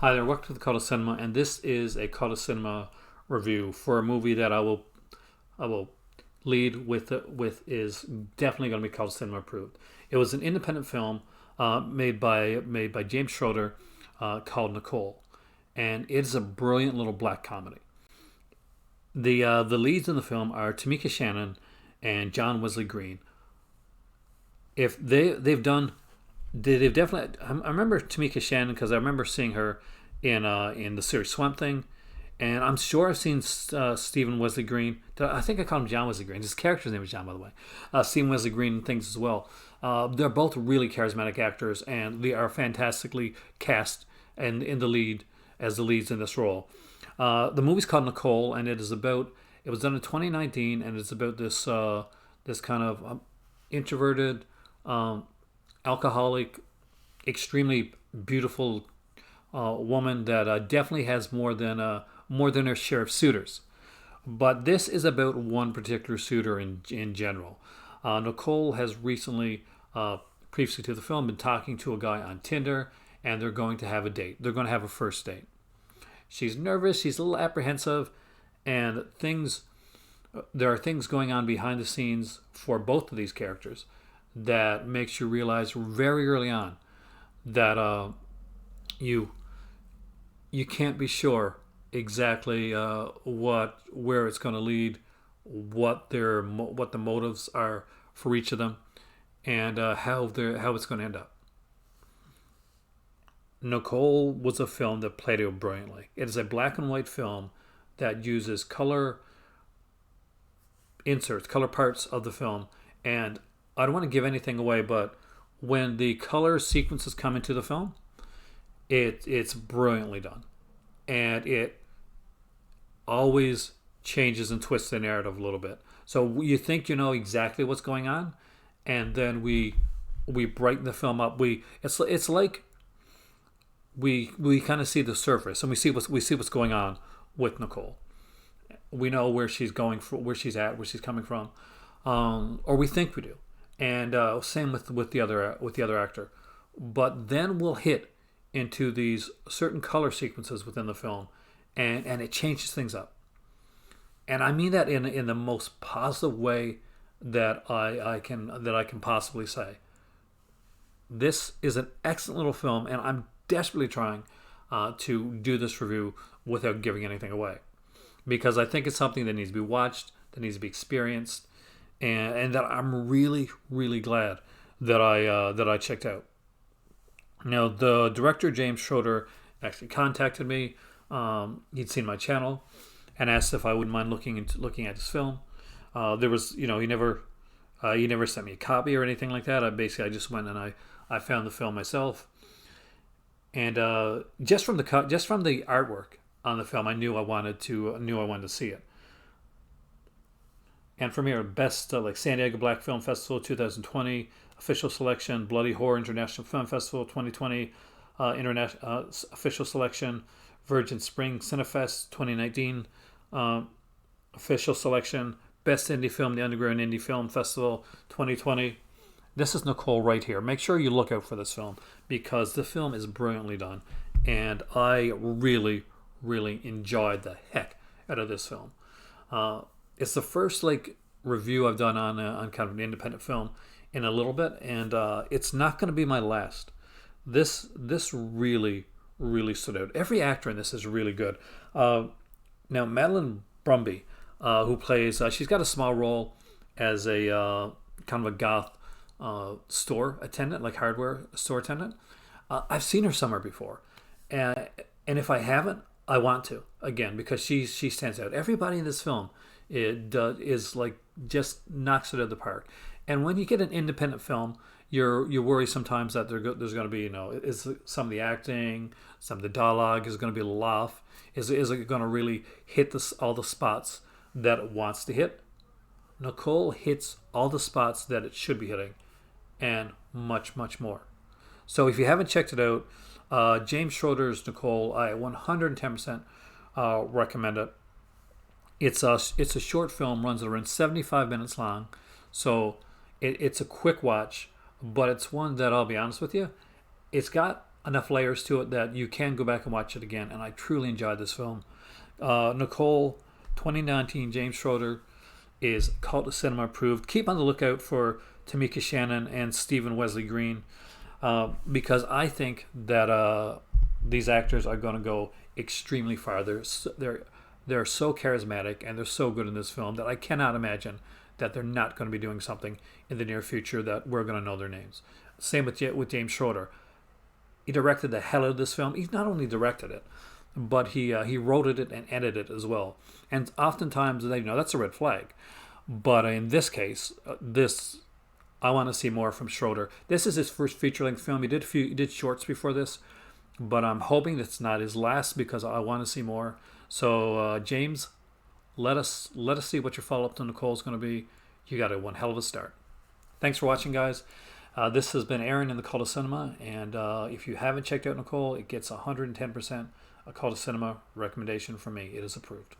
Hi there, welcome to the Cult of Cinema, and this is a Cult of Cinema review for a movie that I will lead with is definitely going to be Cult of Cinema approved. It was an independent film made by James Schroeder called Nicole, and it's a brilliant little black comedy. The leads in the film are Tamika Shannon and John Wesley Green. If they've definitely. I remember Tamika Shannon because I remember seeing her in the series Swamp Thing, and I'm sure I've seen Stephen Wesley Green. I think I called him John Wesley Green. His character's name is John, by the way. Stephen Wesley Green and things as well. They're both really charismatic actors, and they are fantastically cast and in the lead as the leads in this role. The movie's called Nicole, and it is about. It was done in 2019, and it's about this kind of introverted, alcoholic, extremely beautiful woman that definitely has more than her share of suitors. But this is about one particular suitor in general. Nicole has recently, previously to the film, been talking to a guy on Tinder, and they're going to have a date. They're going to have a first date. She's nervous. She's a little apprehensive, and there are things going on behind the scenes for both of these characters that makes you realize very early on that you can't be sure exactly where it's going to lead, what the motives are for each of them, and how it's going to end up. Nicole was a film that played it brilliantly. It is a black and white film that uses color inserts, color parts of the film, and I don't want to give anything away, but when the color sequences come into the film, it's brilliantly done, and it always changes and twists the narrative a little bit. So you think you know exactly what's going on, and then we brighten the film up. It's like we kind of see the surface, and we see what's going on with Nicole. We know where she's going, where she's at, where she's coming from, or we think we do. And same with the other actor. But then we'll hit into these certain color sequences within the film, and it changes things up. And I mean that in the most positive way that I can possibly say. This is an excellent little film, and I'm desperately trying to do this review without giving anything away, because I think it's something that needs to be watched, that needs to be experienced, and that I'm really, really glad that I checked out. Now, the director James Schroeder actually contacted me. He'd seen my channel and asked if I wouldn't mind looking at this film. There was, he never sent me a copy or anything like that. I just went and I found the film myself, and just from the artwork on the film, I knew I wanted to see it. And from here, best San Diego Black Film Festival 2020, official selection, Bloody Horror International Film Festival 2020, international official selection, Virgin Spring Cinefest 2019, official selection, best indie film, the Underground Indie Film Festival 2020. This is Nicole right here. Make sure you look out for this film, because the film is brilliantly done, and I really, really enjoyed the heck out of this film. It's the first review I've done on kind of an independent film in a little bit, and it's not going to be my last. This really, really stood out. Every actor in this is really good. Now, Madeline Brumby, who plays, she's got a small role as a kind of a goth store attendant, like hardware store attendant. I've seen her somewhere before, and if I haven't, I want to again, because she stands out. Everybody in this film is just knocks it out of the park. And when you get an independent film, you're worried sometimes that there's going to be is some of the acting, some of the dialogue is going to be a little off. Is it going to really hit all the spots that it wants to hit? Nicole hits all the spots that it should be hitting, and much, much more. So if you haven't checked it out, James Schroeder's Nicole, I 110% recommend it. It's a short film, runs around 75 minutes long, so it's a quick watch, but it's one that, I'll be honest with you, it's got enough layers to it that you can go back and watch it again. And I truly enjoyed this film. Nicole, 2019, James Schroeder is Cult of Cinema approved. Keep on the lookout for Tamika Shannon and Stephen Wesley Green, because I think that these actors are going to go extremely far. They're so charismatic and they're so good in this film that I cannot imagine that they're not going to be doing something in the near future that we're going to know their names. Same with James Schroeder. He directed the hell out of this film. He not only directed it, but he wrote it and edited it as well. And oftentimes, that's a red flag. But in this case, I want to see more from Schroeder. This is his first feature-length film. He did shorts before this, but I'm hoping it's not his last because I want to see more. So James, let us see what your follow-up to Nicole is going to be. You got one hell of a start. Thanks for watching, guys. This has been Aaron in the Cult of Cinema, and if you haven't checked out Nicole, it gets 110% a Cult of Cinema recommendation from me. It is approved.